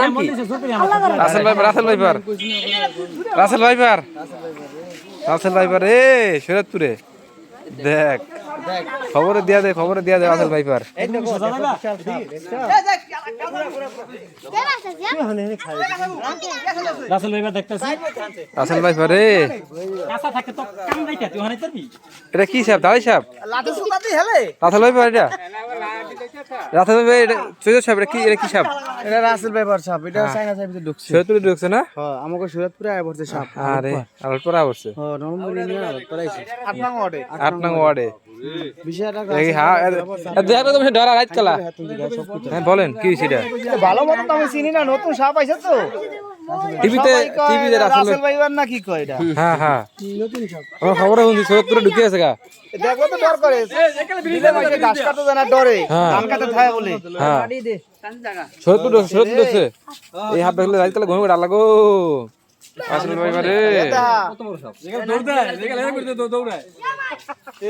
নাম কি? Russell viper, Russell viper, Russell viper, Russell viper এ শরীয়তপুরে দেখ খবরে দিয়া দে, খবরে দিয়া দে রাসেল ভাইপার। রাসেল ভাইপার দেখতেছি, রাসেল ভাইপার রে কাঁচা থাকে তো কামড়াইতে তুই হানে পারবি। এটা কি সাপ? দাড়ি সাপ? রাসেল ভাইপার এটা? রাসেল ভাইপার এটা সৈয়দ সাপ? এটা কি, এটা কি সাপ? এটা রাসেল ভাইপার সাপ, এটা চাইনা সাইডে ঢুকছে। শরীয়তপুরে ঢুকছে না? হ্যাঁ, আমাকে সুরতপুরে আয় পড়ছে সাপ। আরে আলপরা বসছে হ্যাঁ, নরমপুর ইউনিয়ন আলপরা আইছে। 8 নং ওয়ার্ডে। 8 নং ওয়ার্ডে। বিষয় টাকা এই হ্যাঁ দেখো তুমি ডরা রাইত কালা। হ্যাঁ বলেন কি সেটা? ভালো মতো তো আমি চিনি না, নতুন সাপ আইছে তো। টিভিতে রাসেল ভাইপার না কি কয় এটা? হ্যাঁ হ্যাঁ নতুন সাপ। আমার খবরে শুনছি শরীয়তপুরে ঢুকে আছে গা। দেখো তো ডর করে। দিলে ভাই ঘাস কাটতে জানা ডরে। ধান কাটতে থাকে বলে। হ্যাঁ শরীয়তপুর ঢুকছে। এই হাত দেখলে রাইত কালা ঘুমে ডাল লাগো। রাসেল ভাইপার রে এটা দৌড় দেয়, দৌড়ায়।